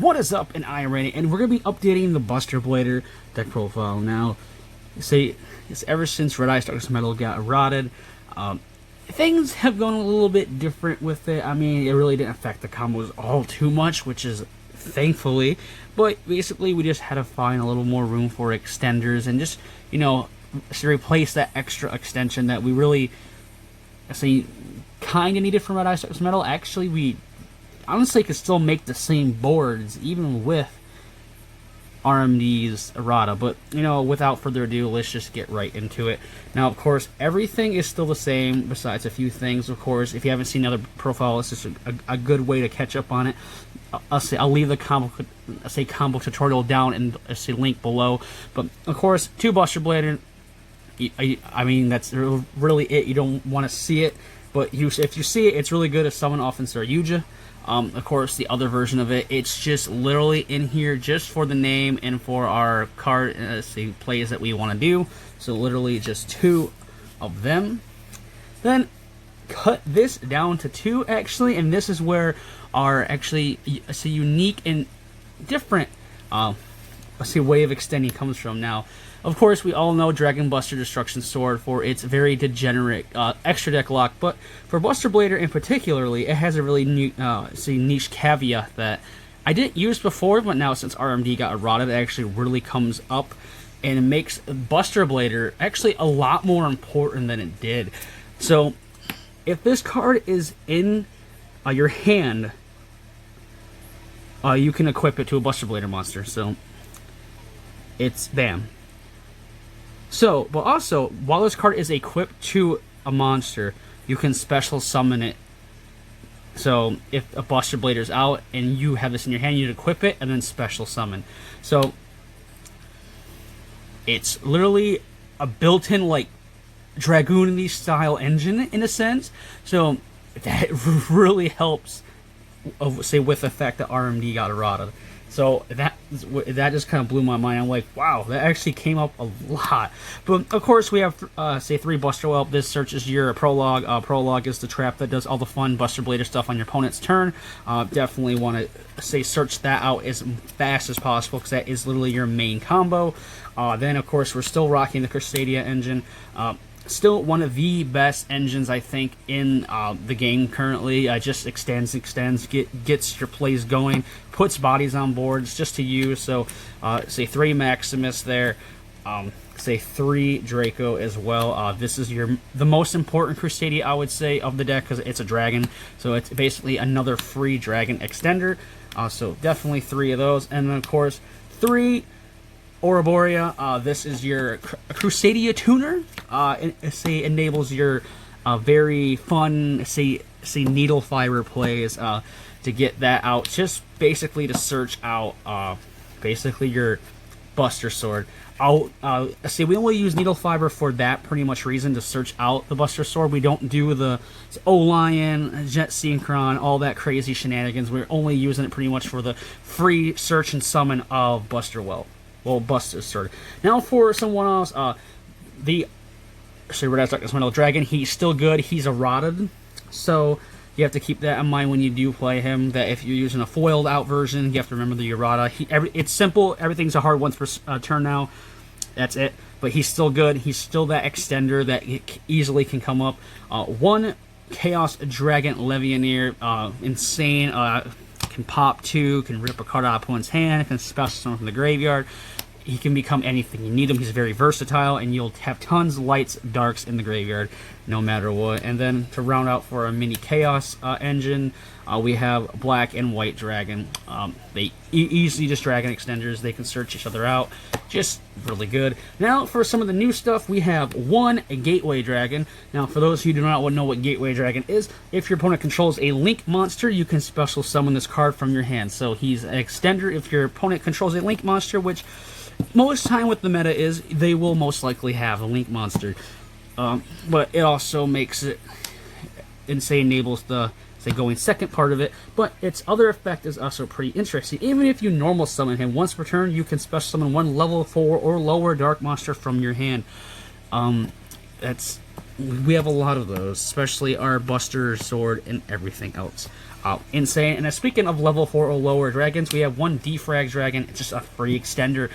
What is up? And I am Randy, and we're going to be updating the Buster Blader deck profile. Now, say it's ever since Red Ice Darkness Metal got rotted, things have gone a little bit different with it. I mean, it really didn't affect the combos all too much, which is thankfully. But basically, we just had to find a little more room for extenders and just, you know, to replace that extra extension that we really, say, kind of needed from Red Ice Darkness Metal. Actually, we honestly could still make the same boards even with RMD's errata, but you know, without further ado, let's just get right into it. Now, of course, everything is still the same besides a few things. Of course, if you haven't seen the other profile, it's just a good way to catch up on it. I'll leave the combo tutorial down and say link below. But of course, 2 Buster Blader. I mean, that's really it. You don't want to see it, but if you see it, it's really good to summon off into our yugioh. Of course, the other version of it, it's just literally in here just for the name and for our card plays that we want to do. So literally just 2 of them. Then cut this down to 2 actually, and this is where our actually unique and different way of extending comes from. Now, of course, we all know Dragon Buster Destruction Sword for its very degenerate extra deck lock, but for Buster Blader in particularly, it has a really niche caveat that I didn't use before, but now since RMD got errata, it actually really comes up, and it makes Buster Blader actually a lot more important than it did. So, if this card is in your hand, you can equip it to a Buster Blader monster, so it's bam. So, but also, while this card is equipped to a monster, you can special summon it. So, if a Buster Blader's out and you have this in your hand, you equip it and then special summon. So, it's literally a built-in, like, Dragoon-y style engine, in a sense. So, that really helps, say, with the fact that RMD got errata. So that just kind of blew my mind. I'm like, wow, that actually came up a lot. But of course, we have say 3 Buster Whelp. This searches your prologue. Prologue is the trap that does all the fun Buster Blader stuff on your opponent's turn. Definitely want to say search that out as fast as possible because that is literally your main combo. Then of course we're still rocking the Crusadia engine. Still one of the best engines, I think, in the game currently. Just extends, gets your plays going, puts bodies on boards just to use. So, say 3 Maximus there, say 3 Draco as well. This is the most important Crusadia, I would say, of the deck because it's a dragon. So it's basically another free dragon extender. So definitely 3 of those, and then of course 3 Ouroborea. This is your Crusadia tuner. It enables your very fun, say needle fiber plays to get that out. Just basically to search out basically your Buster Sword. We only use needle fiber for that pretty much reason, to search out the Buster Sword. We don't do the O-Lion, Jet Synchron, all that crazy shenanigans. We're only using it pretty much for the free search and summon of Buster Whelp. Well, Buster Sword. Now for someone else, the Red Ice Darkness Metal Dragon, he's still good. He's errata, so you have to keep that in mind when you do play him, that if you're using a foiled out version, you have to remember the errata. It's simple. Everything's a hard once per turn now. That's it. But he's still good. He's still that extender that easily can come up. 1 Chaos Dragon Legionnaire, insane. Can pop 2, can rip a card out of opponent's hand, can special summon from the graveyard. He can become anything you need him. He's very versatile, and you'll have tons of lights, darks in the graveyard, no matter what. And then to round out for a mini Chaos engine, we have Black and White Dragon. They easily just dragon extenders. They can search each other out. Just really good. Now for some of the new stuff, we have 1 Gateway Dragon. Now for those who do not know what Gateway Dragon is, if your opponent controls a Link monster, you can special summon this card from your hand. So he's an extender if your opponent controls a Link monster, which most time with the meta is they will most likely have a Link monster. But it also makes it, enables the going second part of it, but its other effect is also pretty interesting. Even if you normal summon him once per turn, you can special summon 1 level 4 or lower dark monster from your hand. That's we have a lot of those, especially our Buster Sword and everything else. Insane. And speaking of level 4 or lower dragons, we have one defrag dragon. It's just a free extender.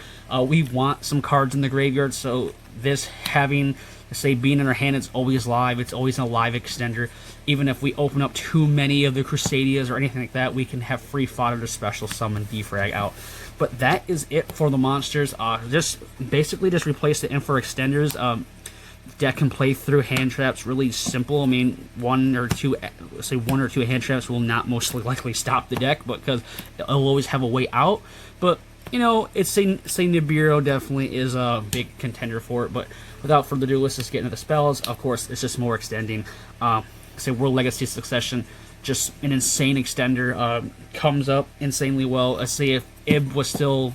We want some cards in the graveyard, so this having, say, being in our hand, it's always live. It's always a live extender. Even if we open up too many of the Crusadias or anything like that, we can have free fodder to special summon defrag out. But that is it for the monsters. Just basically just replace the Infer extenders. Deck can play through hand traps really simple. I mean, one or two hand traps will not most likely stop the deck, because it'll always have a way out. But you know, it's say Nibiru definitely is a big contender for it. But without further ado, let's just get into the spells. Of course, it's just more extending. Say World Legacy Succession, just an insane extender. Comes up insanely well. Let's say if Ib was still,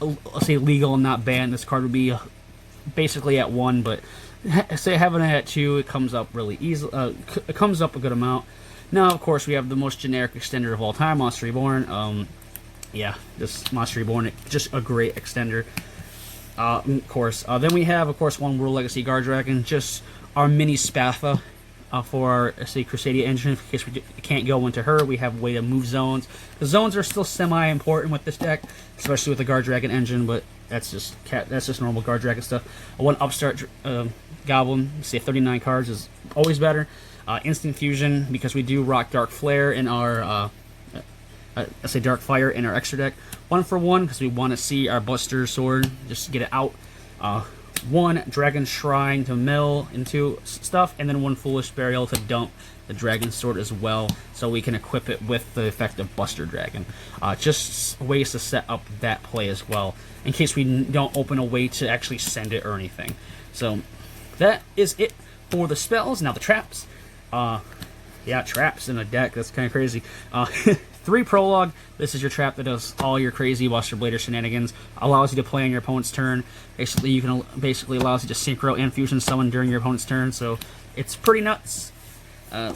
let's say, legal and not banned, this card would be basically at 1, but say having it at 2, it comes up really easy. It comes up a good amount. Now, of course, we have the most generic extender of all time, Monster Reborn. Yeah, this Monster Reborn, just a great extender. Of course, then we have, of course, one World Legacy Guard Dragon, just our mini Spatha. For our, say, Crusadia engine, in case we can't go into her, we have a way to move zones. The zones are still semi-important with this deck, especially with the Guard Dragon engine, but that's just normal Guard Dragon stuff. One Upstart Goblin, say 39 cards, is always better. Instant Fusion, because we do rock Dark Flare in our, let's say Dark Fire in our extra deck. 1 for 1, because we want to see our Buster Sword, just get it out. 1 Dragon Shrine to mill into stuff, and then 1 Foolish Burial to dump the Dragon Sword as well, so we can equip it with the effect of Buster Dragon. Just ways to set up that play as well, in case we don't open a way to actually send it or anything. So that is it for the spells. Now the traps. Yeah, traps in a deck, that's kind of crazy. 3 Prologue, this is your trap that does all your crazy Buster Blader shenanigans, allows you to play on your opponent's turn. Basically, allows you to synchro and fusion summon during your opponent's turn, so it's pretty nuts.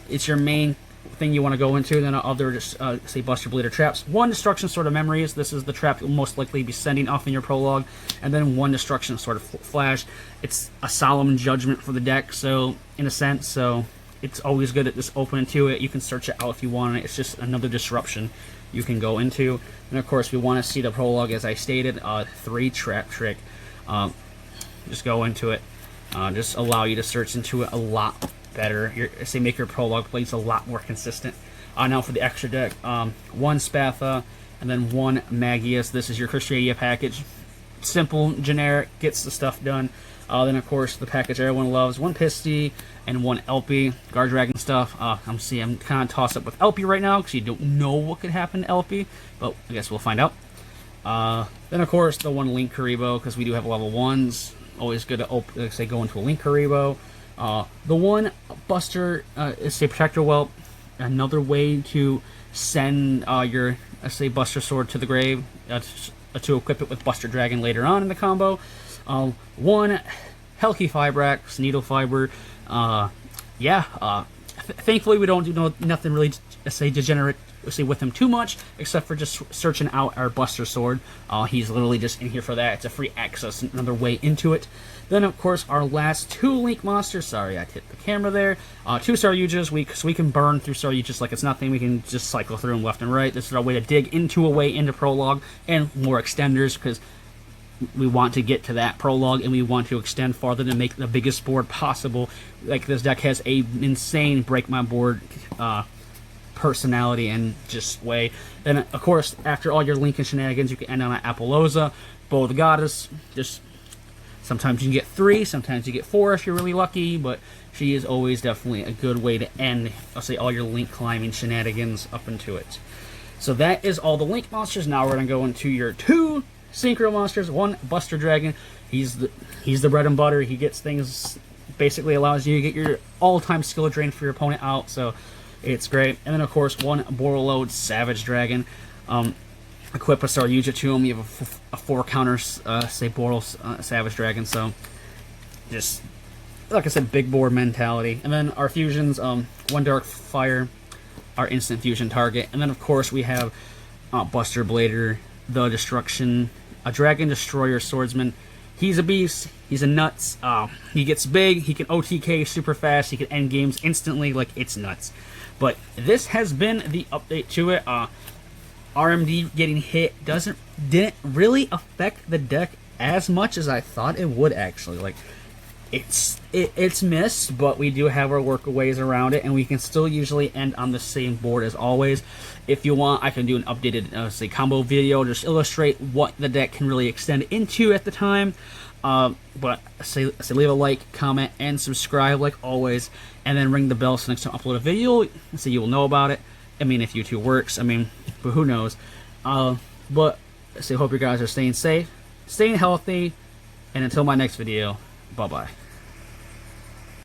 It's your main thing you want to go into. Then other, say, Buster Blader traps. 1 Destruction Sword of Memories, this is the trap you'll most likely be sending off in your Prologue. And then 1 Destruction Sword of Flash. It's a solemn judgment for the deck, so, in a sense, so it's always good at just opening to it. You can search it out if you want it. It's just another disruption you can go into. And of course, we want to see the Prologue, as I stated. 3 Trap Trick. Just go into it. Just allow you to search into it a lot better. Say make your Prologue plays a lot more consistent. Now for the extra deck. 1 Spatha, and then 1 Magius. This is your Crusadia package. Simple, generic, gets the stuff done. Then, of course, the package everyone loves. 1 Pisty and 1 Elpie. Guard Dragon stuff. I'm kind of tossed up with Elpie right now because you don't know what could happen to Elpie. But I guess we'll find out. Then, of course, the 1 Link Karibo, because we do have level 1s. Always good to go into a Link Karibo. The 1 Buster, say, Protector Whelp. Another way to send your, say, Buster Sword to the grave. To equip it with Buster Dragon later on in the combo. 1 Helki Fibrax, Needle Fiber. Thankfully we don't do nothing really, say, degenerate, say, with him too much, except for just searching out our Buster Sword. He's literally just in here for that. It's a free access, another way into it. Then, of course, our last 2 Link monsters. Sorry, I hit the camera there. 2 Saryujas, so we can burn through Saryujas like it's nothing. We can just cycle through them left and right. This is our way to dig into a way into Prologue and more extenders, because we want to get to that Prologue and we want to extend farther to make the biggest board possible. Like, this deck has a insane break my board personality and just way. Then, of course, after all your Lincoln shenanigans, you can end on an Apollousa, Bow of the Goddess. Just sometimes you can get 3, sometimes you get 4 if you're really lucky, but she is always definitely a good way to end, I'll say, all your Link climbing shenanigans up into it. So that is all the Link monsters. Now we're going to go into your 2 Synchro monsters. 1 Buster Dragon. He's the bread and butter. He gets things, basically allows you to get your all-time skill drain for your opponent out, so it's great. And then, of course, 1 Borreload Savage Dragon. Equip a Saryuja to him. You have a 4 counter, say, Boral Savage Dragon, so just, like I said, big board mentality. And then our fusions, 1 Dark Fire, our instant fusion target. And then, of course, we have Buster Blader, the Destruction, a Dragon Destroyer Swordsman. he's a beast. He's a nuts. He gets big. He can OTK super fast. He can end games instantly. Like, it's nuts. But this has been the update to it. RMD getting hit didn't really affect the deck as much as I thought it would, actually. Like, it's missed, but we do have our workaways around it, and we can still usually end on the same board as always. If you want, I can do an updated say combo video, just illustrate what the deck can really extend into at the time. But say leave a like, comment, and subscribe like always, and then ring the bell so next time I upload a video, so you will know about it. I mean, if YouTube works, I mean, but who knows? But hope you guys are staying safe, staying healthy, and until my next video, bye bye.